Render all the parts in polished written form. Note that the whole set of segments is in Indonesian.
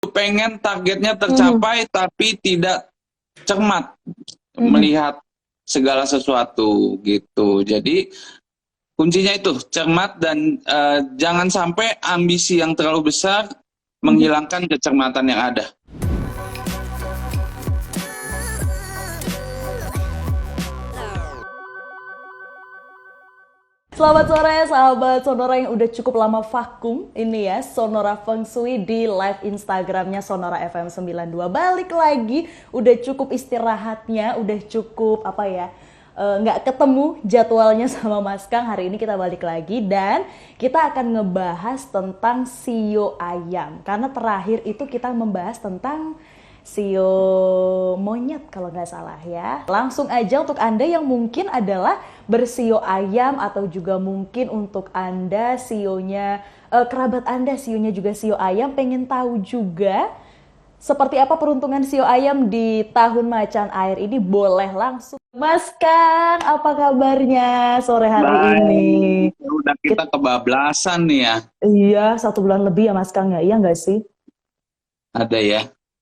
pengen targetnya tercapai tapi tidak cermat melihat segala sesuatu gitu. Jadi kuncinya itu cermat dan jangan sampai ambisi yang terlalu besar menghilangkan kecermatan yang ada. Selamat sore sahabat Sonora yang udah cukup lama vakum ini ya, Sonora Feng Shui di live Instagramnya Sonora FM 92. Balik lagi, udah cukup istirahatnya, udah cukup nggak ketemu jadwalnya sama Mas Kang. Hari ini kita balik lagi dan kita akan ngebahas tentang sio ayam. Karena terakhir itu kita membahas tentang sio monyet kalau nggak salah ya. Langsung aja untuk Anda yang mungkin adalah bersio ayam atau juga mungkin untuk Anda sionya, kerabat Anda sionya juga sio ayam, pengen tahu juga seperti apa peruntungan sio ayam di tahun macan air ini, boleh langsung. Mas Kang, apa kabarnya sore hari ini? Udah kita kebablasan nih ya. Iya, 1 bulan lebih ya Mas Kang ya, iya nggak sih? Ada ya?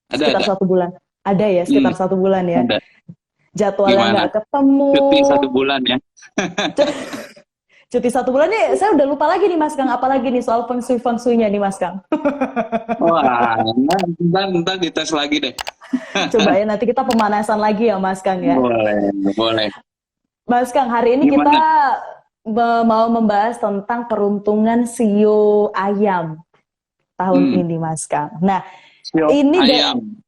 Sekitar 1 bulan. Ada ya, sekitar 1 bulan ya. Ada. Jadwalnya nggak ketemu. Cuti 1 bulan ya. Cuti 1 bulan nih, saya udah lupa lagi nih Mas Kang, apalagi nih soal feng shui-nya nih Mas Kang. Wah, ntar dites lagi deh. Coba ya, nanti kita pemanasan lagi ya Mas Kang ya. Boleh. Mas Kang, hari ini Gimana? kita mau membahas tentang peruntungan sio ayam tahun ini Mas Kang. Nah, Sio ini ayam.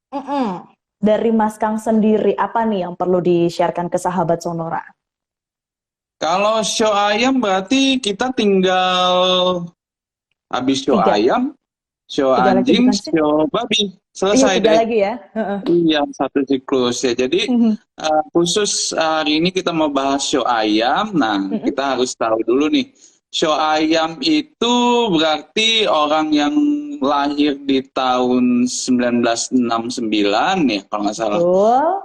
dari Mas Kang sendiri, apa nih yang perlu di-sharekan ke sahabat Sonora? Kalau sio ayam berarti kita tinggal habis sio 3. ayam, sio 3 lagi anjing, bukan sih? sio babi. Iya, Selesai 3 deh. lagi ya. Iya, 1 siklus ya. Jadi khusus hari ini kita mau bahas sio ayam. Nah, kita harus tahu dulu nih. Sio ayam itu berarti orang yang lahir di tahun 1969 ya, kalau nggak salah.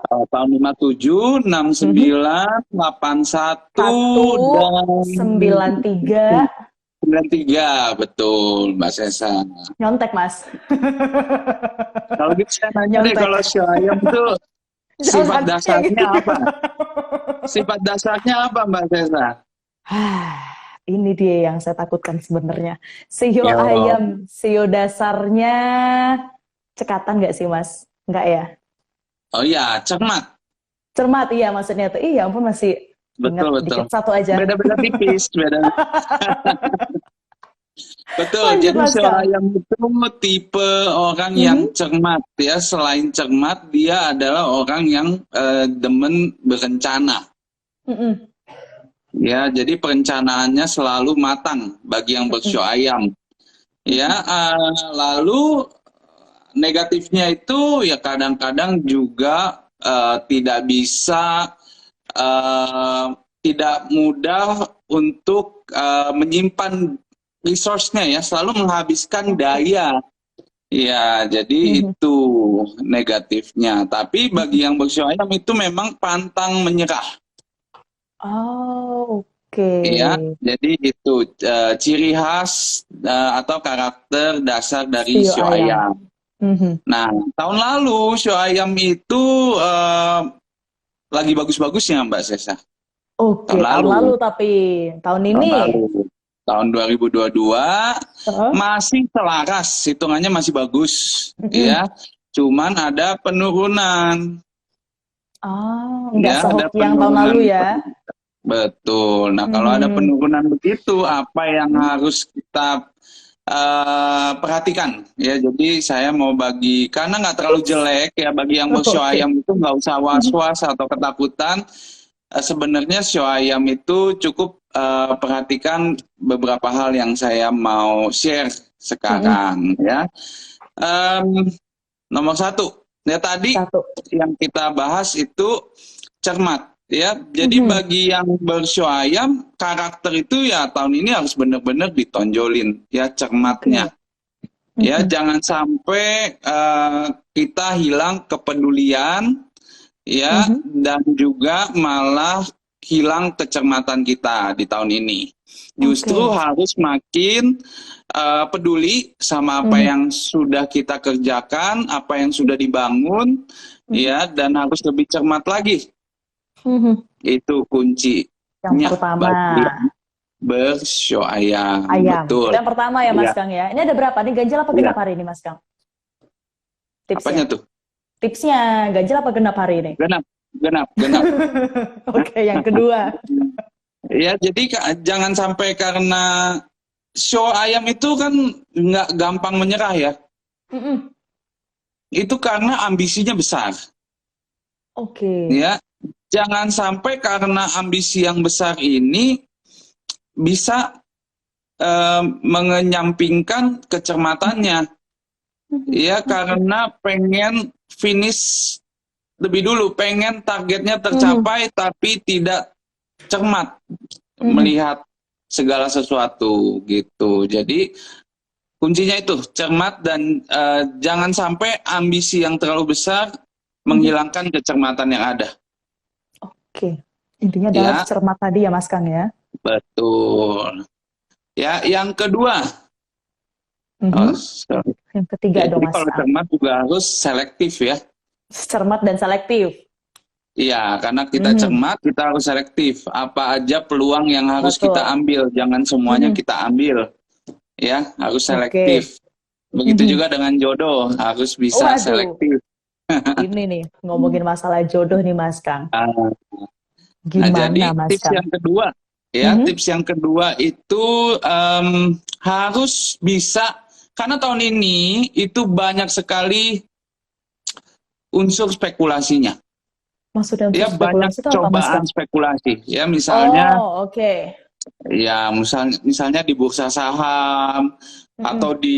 Tahun 57, 69, 81, dan 93. 93, betul Mbak Sesa. Nyontek Mas. Kalau gitu saya nanya deh, kalau sio ayam itu sifat dasarnya apa? Sifat dasarnya apa Mbak Sesa? Ini dia yang saya takutkan sebenarnya. Sio ayam, sio dasarnya cekatan nggak sih Mas? Nggak ya? Oh iya, cermat. Cermat, iya maksudnya tuh. Iya ampun, masih ingat Betul. dikit, 1 aja. Beda-beda tipis. Betul, Lanjut, jadi Mas sio Kang. ayam itu tipe orang yang cermat ya. Selain cermat, dia adalah orang yang demen berencana. Ya, jadi perencanaannya selalu matang bagi yang bersio ayam. Ya, lalu negatifnya itu ya kadang-kadang juga tidak bisa, tidak mudah untuk menyimpan resource-nya ya, selalu menghabiskan daya. Ya, jadi itu negatifnya. Tapi bagi yang bersio ayam itu memang pantang menyerah. Oh, oke. Ya, jadi itu ciri khas atau karakter dasar dari sio ayam. Nah, tahun lalu sio ayam itu lagi bagus-bagusnya Mbak Sesa. Oke, Tahun tahun lalu. lalu tapi tahun ini. Tahun 2022 masih selaras, hitungannya masih bagus, ya. Cuman ada penurunan. Nggak sehoki yang tahun lalu ya. Betul. Nah, kalau ada penurunan begitu, apa yang harus kita perhatikan ya? Jadi saya mau bagi, karena nggak terlalu jelek ya, bagi yang bersio ayam itu nggak usah was-was atau ketakutan. Sebenarnya sio ayam itu cukup perhatikan beberapa hal yang saya mau share sekarang ya. Nomor 1 ya, tadi yang kita bahas itu cermat. Ya, jadi bagi yang bersio ayam, karakter itu ya tahun ini harus benar-benar ditonjolin ya, cermatnya. Ya, jangan sampai kita hilang kepedulian ya, dan juga malah hilang kecermatan kita di tahun ini. Justru Oke. harus makin peduli sama apa Mhm. yang sudah kita kerjakan, apa yang sudah dibangun, Mhm. ya, dan harus lebih cermat lagi. Mhm. Itu Yang kuncinya pertama, bagi yang bersio ayam, ayam. Itu betul. yang pertama ya Mas Iya, Kang ya. Ini ada berapa nih, ganjil apa iya. genap hari ini Mas Kang? Apanya Tipsnya. tuh? Tipsnya ganjil apa genap hari ini? Genap, genap, genap. Oke, yang kedua. Ya, jadi jangan sampai karena show ayam itu kan nggak gampang menyerah ya. Mhm. Itu karena ambisinya besar. Oke. Ya, jangan sampai karena ambisi yang besar ini bisa mengenyampingkan kecermatannya. Mhm. Ya, Oke. karena pengen finish lebih dulu, pengen targetnya Mhm. tercapai tapi tidak cermat Mhm. melihat segala sesuatu gitu. Jadi kuncinya itu cermat dan jangan sampai ambisi yang terlalu besar Mhm. menghilangkan kecermatan yang ada. Oke. Intinya adalah Ya, cermat tadi ya Mas Kang ya. betul. Ya, yang kedua, oh, Mhm. Yang ketiga ya, dong jadi Mas kalau Kang. cermat juga harus selektif ya. Cermat dan selektif. Iya, karena kita Mhm. cermat, kita harus selektif. Apa aja peluang yang harus kita Betul. ambil, jangan semuanya Mhm. kita ambil. Ya, harus Oke. selektif. Begitu Mhm. juga dengan jodoh, harus bisa Waduh, selektif. ini nih ngomongin masalah jodoh nih Mas Kang. Ah, Nah, Gimana jadi Mas tips Kang? yang kedua, ya, Mhm. tips yang kedua itu harus bisa, karena tahun ini itu banyak sekali unsur spekulasinya. Maksudnya untuk Ya, banyak spekulasi itu apa Mas cobaan Kang? spekulasi. Ya, misalnya, Oh, oke. ya, misalnya di bursa saham atau Mhm. di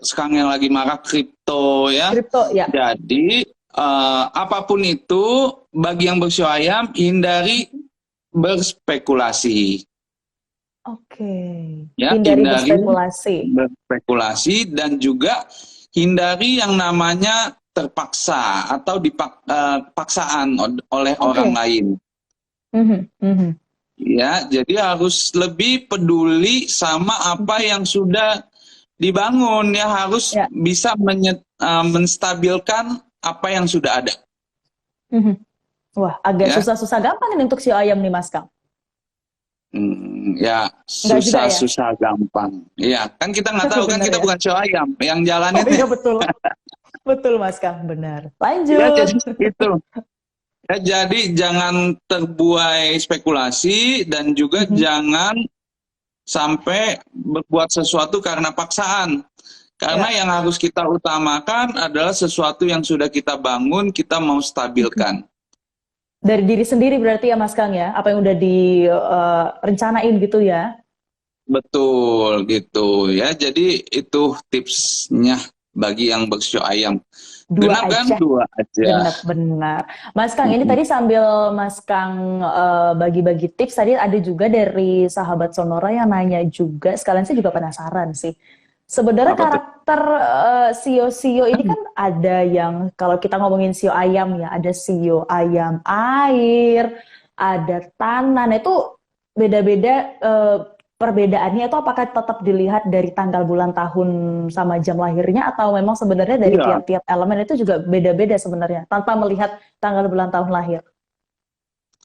sekarang yang lagi marak kripto ya. Kripto ya. Jadi apapun itu bagi yang bersio ayam hindari berspekulasi. Oke. Ya, Hindari hindari berspekulasi. berspekulasi dan juga hindari yang namanya terpaksa atau dipaksaan oleh orang Oke. lain. Mhm. Mhm. Ya, jadi harus lebih peduli sama apa yang sudah dibangun ya, harus Ya. bisa menstabilkan apa yang sudah ada. Mhm. Wah, agak Ya. susah-susah gampang ini untuk si ayam nih Mas Kang. Ya Enggak juga ya? susah-susah gampang. Iya, kan kita nggak tahu kan, Bener kita ya? bukan show ayam yang Oh jalanin ya. iya betul. Betul Mas Kang, benar. Ya, jadi Lanjut. itu. Ya, jadi jangan terbuai spekulasi dan juga Mhm. jangan sampai berbuat sesuatu karena paksaan. Karena Ya. yang harus kita utamakan adalah sesuatu yang sudah kita bangun, kita mau Mhm. stabilkan. Dari diri sendiri berarti ya Mas Kang ya, apa yang udah direncanain gitu ya. Betul gitu ya. Jadi itu tipsnya bagi yang bersio ayam. Dua Genap kan? aja. Dua aja. Genep, benar. Mas Kang, ini Mm-mm. tadi sambil Mas Kang bagi-bagi tips, tadi ada juga dari sahabat Sonora yang nanya juga, sekalian saya juga penasaran sih. Sebenarnya Apa tuh? karakter sio-sio ini kan ada yang, kalau kita ngomongin sio ayam ya, ada sio ayam air, ada tanah. Nah, itu beda-beda perbedaannya itu apakah tetap dilihat dari tanggal bulan tahun sama jam lahirnya atau memang sebenarnya dari Iya, tiap-tiap elemen itu juga beda-beda sebenarnya tanpa melihat tanggal bulan tahun lahir?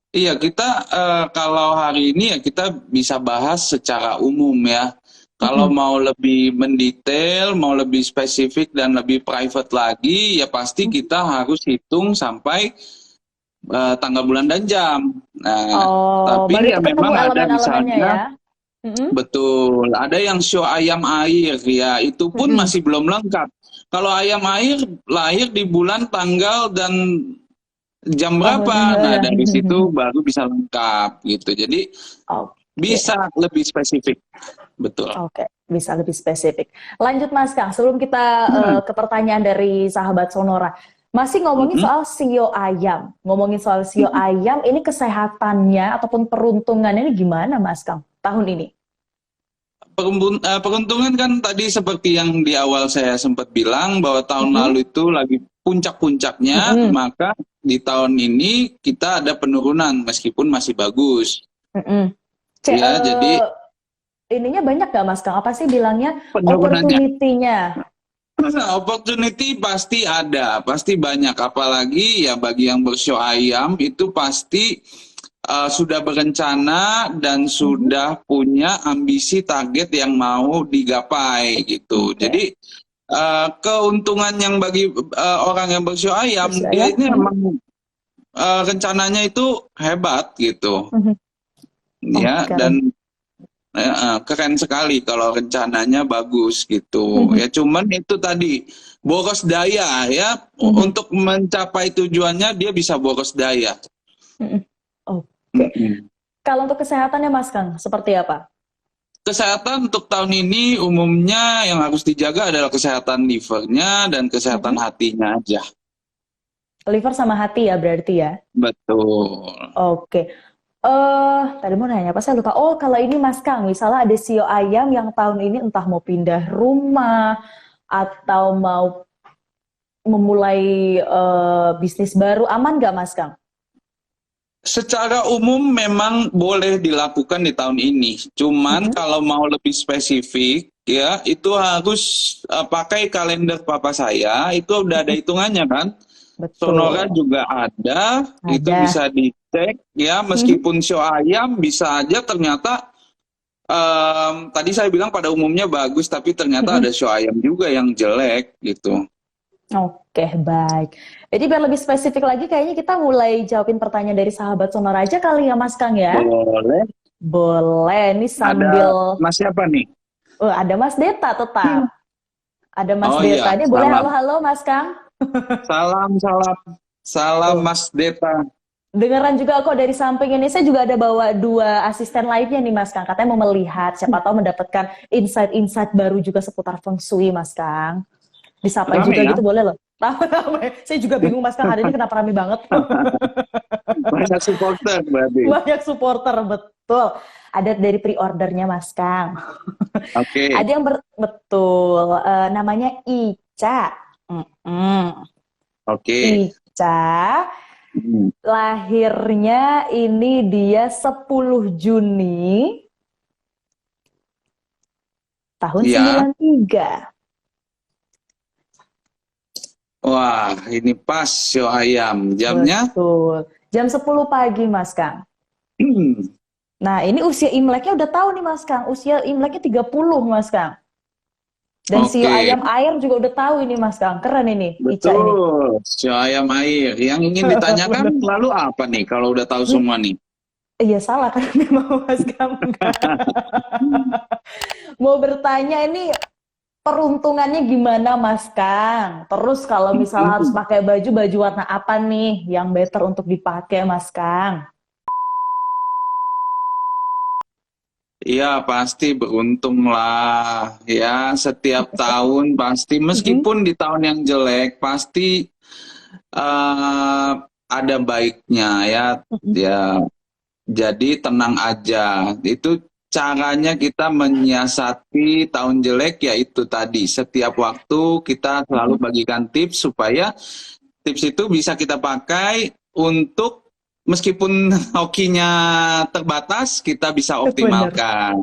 iya, kita kalau hari ini ya kita bisa bahas secara umum ya. Kalau Mm-mm. mau lebih mendetail, mau lebih spesifik dan lebih private lagi, ya pasti kita harus hitung sampai tanggal bulan dan jam. Nah, Oh, baru tapi ya itu ketemu memang ada elemen-elemennya misalnya, ya? Mm-mm. betul, ada yang show ayam air ya, itu pun Mm-mm. masih belum lengkap. Kalau ayam air lahir di bulan, tanggal dan jam Tahun. berapa, nah dari situ baru bisa lengkap gitu. Jadi Oke, bisa lebih spesifik, betul. oke, bisa lebih spesifik. Lanjut Mas Kang, sebelum kita Hmm. ke pertanyaan dari sahabat Sonora, masih ngomongin Mhm. soal sio ayam. Ngomongin soal sio ayam, ini kesehatannya ataupun peruntungannya ini gimana Mas Kang tahun ini? Peruntungan kan tadi seperti yang di awal saya sempat bilang bahwa tahun Mm-mm. lalu itu lagi puncak-puncaknya, Mm-mm. maka di tahun ini kita ada penurunan meskipun masih bagus. Mm-mm. Ya, jadi ininya banyak nggak Mas Kang? Apa sih bilangnya penurunannya. opportunity-nya? Opportunity pasti ada, pasti banyak. Apalagi ya bagi yang bersio ayam itu pasti sudah berencana dan sudah punya ambisi target yang mau digapai gitu. Jadi keuntungan yang bagi orang yang bersio ayam, Bersio dia ayam? ini emang rencananya itu hebat gitu, ya. Oke. Dan keren sekali kalau rencananya bagus gitu. Ya cuman itu tadi boros daya ya, untuk mencapai tujuannya dia bisa boros daya. Oke. Kalau untuk kesehatannya Mas Kang, seperti apa? Kesehatan untuk tahun ini umumnya yang harus dijaga adalah kesehatan livernya dan kesehatan hatinya aja. Liver sama hati ya berarti ya? Betul. Oke. Tadi mau nanya apa saya lupa. Oh, kalau ini Mas Kang, misalnya ada sio ayam yang tahun ini entah mau pindah rumah atau mau memulai bisnis baru, aman nggak Mas Kang? Secara umum memang boleh dilakukan di tahun ini. Cuman kalau mau lebih spesifik ya itu harus pakai kalender papa saya, itu udah ada hitungannya kan. Betul. Sonora juga ada, itu bisa dicek ya, meskipun sio ayam bisa aja ternyata tadi saya bilang pada umumnya bagus, tapi ternyata ada sio ayam juga yang jelek gitu. Oke, baik. Jadi biar lebih spesifik lagi, kayaknya kita mulai jawabin pertanyaan dari sahabat Sonora aja kali ya Mas Kang ya? Boleh. Boleh, ini sambil... Ada Mas siapa nih? Ada Mas Deta tetap. Ada Mas Iya, Deta, ini boleh halo-halo Mas Kang? Salam Mas Deta. Dengeran juga kok dari samping ini. Saya juga ada bawa 2 asisten lainnya nih Mas Kang. Katanya mau melihat, siapa tahu mendapatkan insight-insight baru juga seputar Feng Shui Mas Kang. Disapa rame juga ya? Gitu boleh loh. Rame. Saya juga bingung Mas Kang, hari ini kenapa rame banget. Banyak supporter berarti. Banyak supporter, betul. Ada dari pre-ordernya Mas Kang. Oke. Ada yang betul, namanya Ica. Oke. Ica, lahirnya ini dia 10 Juni tahun 93. Wah, ini pas sio ayam. Jamnya? Betul. Jam 10 pagi Mas Kang. Nah, ini usia Imleknya udah tahu nih Mas Kang. Usia Imleknya 30 Mas Kang. Dan sio ayam air juga udah tahu ini Mas Kang. Keren ini, Ica ini. Betul, sio ayam air. Yang ingin ditanyakan lalu apa nih kalau udah tahu semua nih? Iya salah kan memang Mas Kang. Mau bertanya ini peruntungannya gimana Mas Kang? Terus kalau misalnya harus pakai baju warna apa nih yang better untuk dipakai Mas Kang? Iya pasti beruntung lah ya, setiap tahun pasti meskipun di tahun yang jelek pasti ada baiknya ya. Jadi tenang aja, itu caranya kita menyiasati tahun jelek yaitu tadi setiap waktu kita selalu bagikan tips supaya tips itu bisa kita pakai untuk meskipun hokinya terbatas, kita bisa optimalkan.